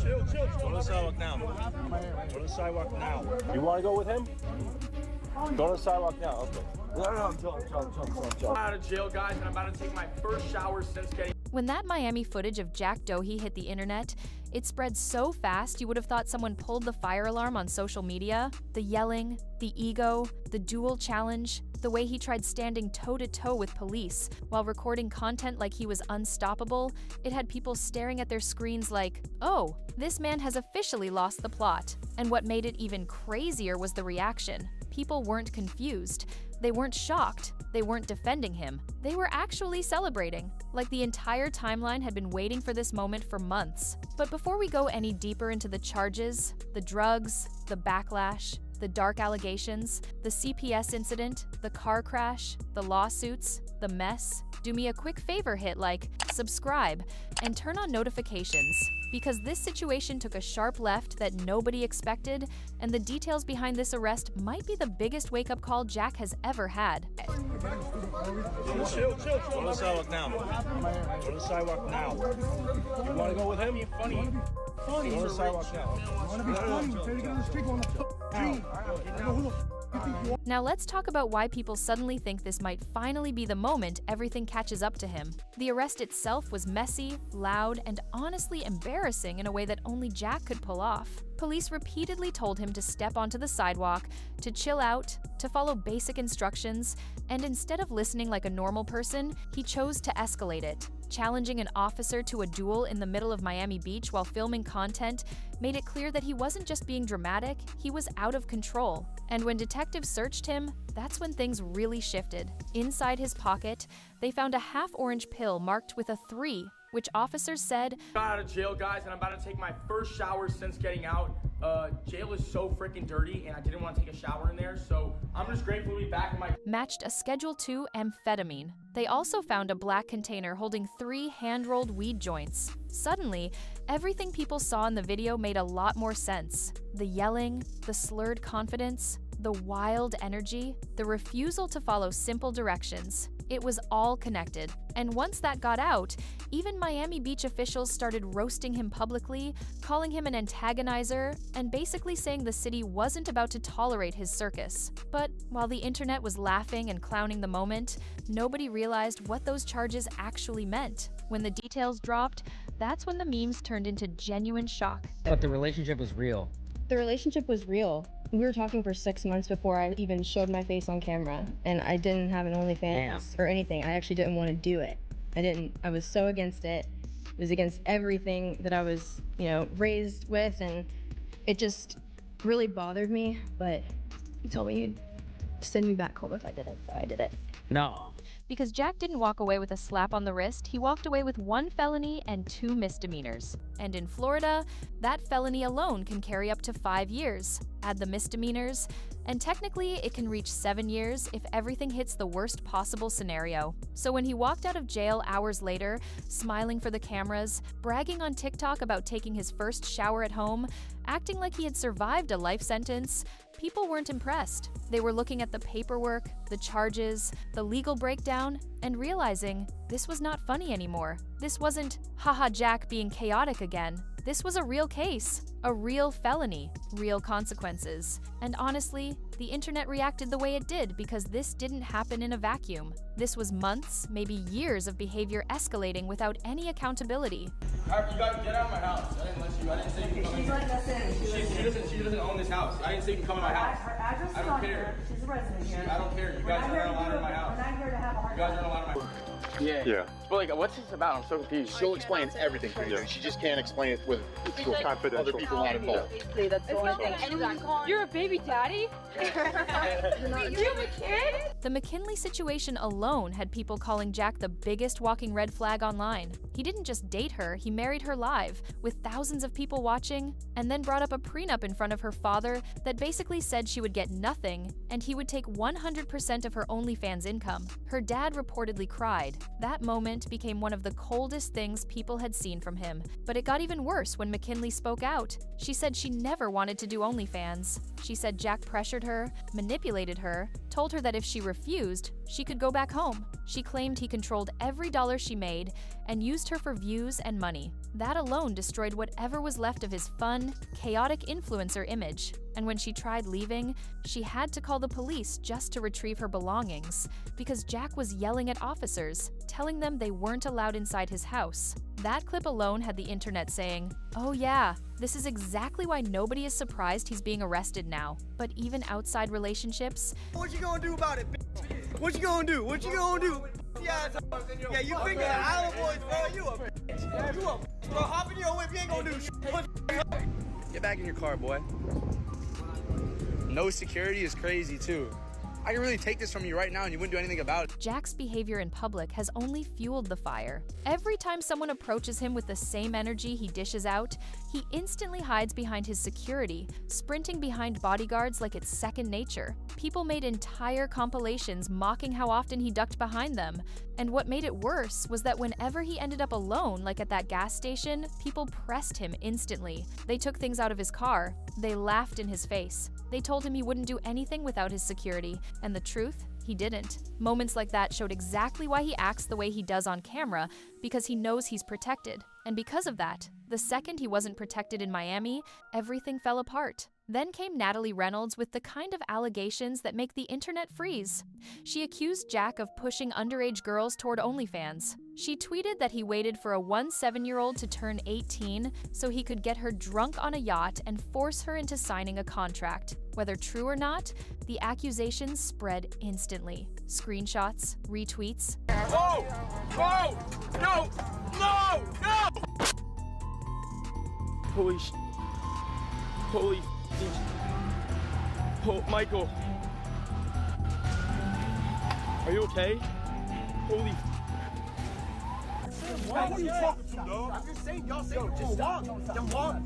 Chill. Go to the sidewalk now. Go to the sidewalk now. You want to go with him? Go to the sidewalk now. Okay. No, chill. I'm out of jail, guys, and I'm about to take my first shower since getting. When that Miami footage of Jack Doherty hit the internet, it spread so fast you would have thought someone pulled the fire alarm on social media. The yelling, the ego, the duel challenge, the way he tried standing toe-to-toe with police while recording content like he was unstoppable, it had people staring at their screens like, oh, this man has officially lost the plot. And what made it even crazier was the reaction. People weren't confused. They weren't shocked. They weren't defending him. They were actually celebrating, like the entire timeline had been waiting for this moment for months. But before we go any deeper into the charges, the drugs, the backlash, the dark allegations, the CPS incident, the car crash, the lawsuits, the mess, do me a quick favor, hit like, subscribe, and turn on notifications, because this situation took a sharp left that nobody expected, and the details behind this arrest might be the biggest wake-up call Jack has ever had. Chill. Go to the sidewalk now. Go to the sidewalk now. You want to go with him? Funny. Go to the sidewalk now. Now let's talk about why people suddenly think this might finally be the moment everything catches up to him. The arrest itself was messy, loud, and honestly embarrassing in a way that only Jack could pull off. Police repeatedly told him to step onto the sidewalk, to chill out, to follow basic instructions, and instead of listening like a normal person, he chose to escalate it. Challenging an officer to a duel in the middle of Miami Beach while filming content made it clear that he wasn't just being dramatic, he was out of control. And when detectives searched him, that's when things really shifted. Inside his pocket, they found a half-orange pill marked with a 3, which officers said, Got out of jail, guys, and I'm about to take my first shower since getting out. Jail is so freaking dirty, and I didn't want to take a shower in there, so I'm just grateful to be back in my. Matched a Schedule II amphetamine. They also found a black container holding 3 hand-rolled weed joints. Suddenly, everything people saw in the video made a lot more sense. The yelling, the slurred confidence, the wild energy, the refusal to follow simple directions. It was all connected. And once that got out, even Miami Beach officials started roasting him publicly, calling him an antagonizer, and basically saying the city wasn't about to tolerate his circus. But while the internet was laughing and clowning the moment, nobody realized what those charges actually meant. When the details dropped, that's when the memes turned into genuine shock. But the relationship was real. The relationship was real. We were talking for 6 months before I even showed my face on camera, and I didn't have an OnlyFans or anything. I actually didn't want to do it. I was so against it. It was against everything that I was, raised with, and it just really bothered me, but he told me he'd send me back home if I did it, so I did it. No. Because Jack didn't walk away with a slap on the wrist, he walked away with 1 felony and 2 misdemeanors. And in Florida, that felony alone can carry up to 5 years. Add the misdemeanors, and technically it can reach 7 years if everything hits the worst possible scenario. So when he walked out of jail hours later, smiling for the cameras, bragging on TikTok about taking his first shower at home, acting like he had survived a life sentence, people weren't impressed. They were looking at the paperwork, the charges, the legal breakdown, and realizing this was not funny anymore. This wasn't, haha, Jack being chaotic again. This was a real case, a real felony, real consequences. And honestly, the internet reacted the way it did because this didn't happen in a vacuum. This was months, maybe years of behavior escalating without any accountability. You guys get out of my house. I didn't let you. I didn't say you can come in. She's letting us in. She doesn't own this house. I didn't say you can come in my house. Her address is I don't on care. here. She's a resident here. I don't care. You guys aren't allowed in my house. We're not here to have a hard You guys aren't allowed in my house. Yeah. But like, what's this about? I'm so confused. She'll explain everything to you. She just can't explain it with confidential. other people not involved. Basically, that's the only thing. You're a baby daddy? You have a kid? The McKinley situation alone had people calling Jack the biggest walking red flag online. He didn't just date her, he married her live, with thousands of people watching, and then brought up a prenup in front of her father that basically said she would get nothing, and he would take 100% of her OnlyFans income. Her dad reportedly cried. That moment became one of the coldest things people had seen from him. But it got even worse when McKinley spoke out. She said she never wanted to do OnlyFans. She said Jack pressured her, manipulated her, told her that if she refused, she could go back home. She claimed he controlled every dollar she made and used her for views and money. That alone destroyed whatever was left of his fun, chaotic influencer image. And when she tried leaving, she had to call the police just to retrieve her belongings, because Jack was yelling at officers, telling them they weren't allowed inside his house. That clip alone had the internet saying, "Oh yeah, this is exactly why nobody is surprised he's being arrested now." But even outside relationships, what you gonna do about it, bitch? What you gonna do? What you gonna do? Yeah, you think of the Island Boys, bro. You a bitch. You a bitch, bro. Hop in your whip, you ain't gonna do shit. Get back in your car, boy. No security is crazy, too. I can really take this from you right now and you wouldn't do anything about it. Jack's behavior in public has only fueled the fire. Every time someone approaches him with the same energy he dishes out, he instantly hides behind his security, sprinting behind bodyguards like it's second nature. People made entire compilations mocking how often he ducked behind them. And what made it worse was that whenever he ended up alone, like at that gas station, people pressed him instantly. They took things out of his car. They laughed in his face. They told him he wouldn't do anything without his security, and the truth? He didn't. Moments like that showed exactly why he acts the way he does on camera, because he knows he's protected. And because of that, the second he wasn't protected in Miami, everything fell apart. Then came Natalie Reynolds with the kind of allegations that make the internet freeze. She accused Jack of pushing underage girls toward OnlyFans. She tweeted that he waited for a 17-year-old to turn 18 so he could get her drunk on a yacht and force her into signing a contract. Whether true or not, the accusations spread instantly. Screenshots, retweets. Whoa! Whoa! No! No! No! Holy sh... Holy... Oh, Michael. Are you okay? Holy... What are you talking to, dog? I'm just saying, y'all say just walk. Just walk.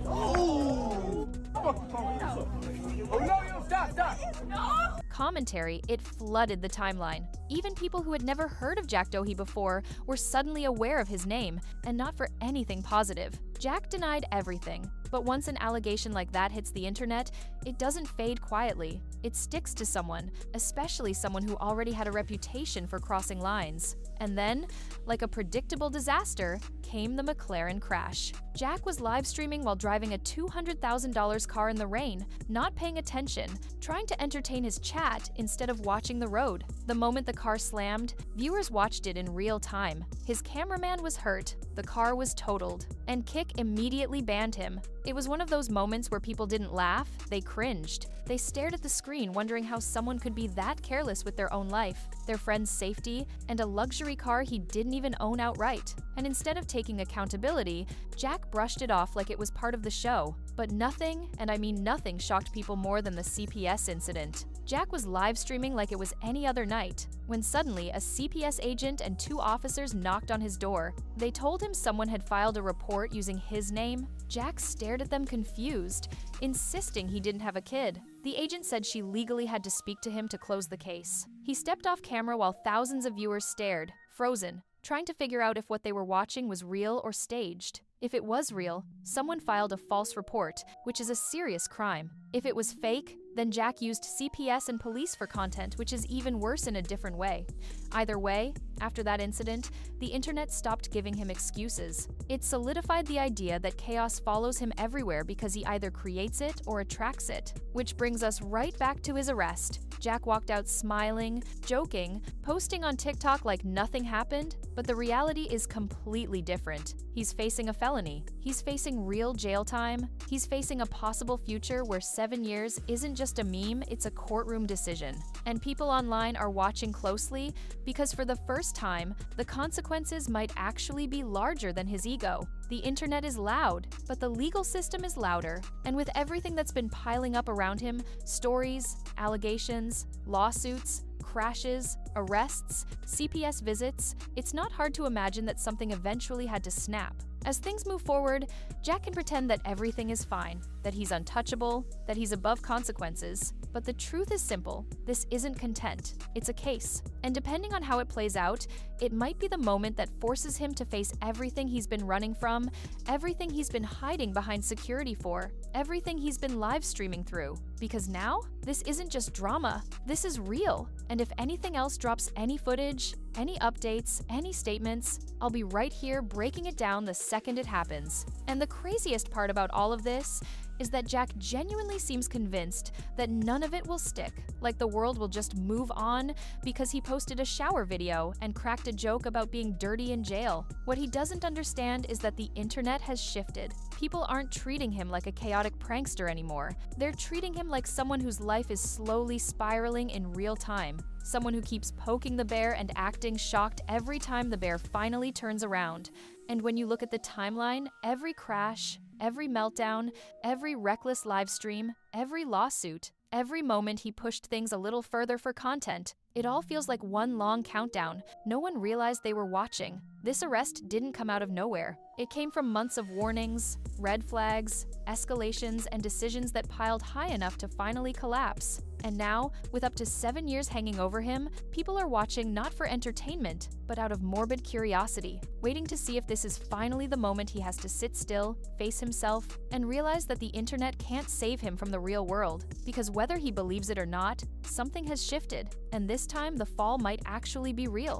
Oh! Oh, no, stop. Commentary, it flooded the timeline. Even people who had never heard of Jack Doherty before were suddenly aware of his name, and not for anything positive. Jack denied everything, but once an allegation like that hits the internet, it doesn't fade quietly. It sticks to someone, especially someone who already had a reputation for crossing lines. And then, like a predictable disaster, came the McLaren crash. Jack was live streaming while driving a $200,000 car in the rain, not paying attention, trying to entertain his chat instead of watching the road. The moment the car slammed, viewers watched it in real time. His cameraman was hurt, the car was totaled, and Kick immediately banned him. It was one of those moments where people didn't laugh, they cringed. They stared at the screen wondering how someone could be that careless with their own life, their friend's safety, and a luxury car he didn't even own outright. And instead of taking accountability, Jack brushed it off like it was part of the show. But nothing, and I mean nothing, shocked people more than the CPS incident. Jack was live streaming like it was any other night, when suddenly a CPS agent and 2 officers knocked on his door. They told him someone had filed a report using his name. Jack stared at them confused, insisting he didn't have a kid. The agent said she legally had to speak to him to close the case. He stepped off camera while thousands of viewers stared, frozen, trying to figure out if what they were watching was real or staged. If it was real, someone filed a false report, which is a serious crime. If it was fake, then Jack used CPS and police for content, which is even worse in a different way. Either way, after that incident, the internet stopped giving him excuses. It solidified the idea that chaos follows him everywhere because he either creates it or attracts it. Which brings us right back to his arrest. Jack walked out smiling, joking, posting on TikTok like nothing happened, but the reality is completely different. He's facing a felony. He's facing real jail time. He's facing a possible future where 7 years isn't just a meme, it's a courtroom decision. And people online are watching closely because for the first time, the consequences might actually be larger than his ego. The internet is loud, but the legal system is louder. And with everything that's been piling up around him, stories, allegations, lawsuits, crashes, arrests, CPS visits, it's not hard to imagine that something eventually had to snap. As things move forward, Jack can pretend that everything is fine, that he's untouchable, that he's above consequences. But the truth is simple. This isn't content. It's a case. And depending on how it plays out, it might be the moment that forces him to face everything he's been running from, everything he's been hiding behind security for, everything he's been live streaming through. Because now, this isn't just drama. This is real. And if anything else drops any footage, any updates, any statements, I'll be right here breaking it down the second it happens. And the craziest part about all of this is that Jack genuinely seems convinced that none of it will stick, like the world will just move on because he posted a shower video and cracked a joke about being dirty in jail. What he doesn't understand is that the internet has shifted. People aren't treating him like a chaotic prankster anymore. They're treating him like someone whose life is slowly spiraling in real time. Someone who keeps poking the bear and acting shocked every time the bear finally turns around. And when you look at the timeline, every crash, every meltdown, every reckless live stream, every lawsuit, every moment he pushed things a little further for content, it all feels like one long countdown. No one realized they were watching. This arrest didn't come out of nowhere. It came from months of warnings, red flags, escalations, and decisions that piled high enough to finally collapse. And now, with up to 7 years hanging over him, people are watching not for entertainment, but out of morbid curiosity, waiting to see if this is finally the moment he has to sit still, face himself, and realize that the internet can't save him from the real world. Because whether he believes it or not, something has shifted, and this time the fall might actually be real.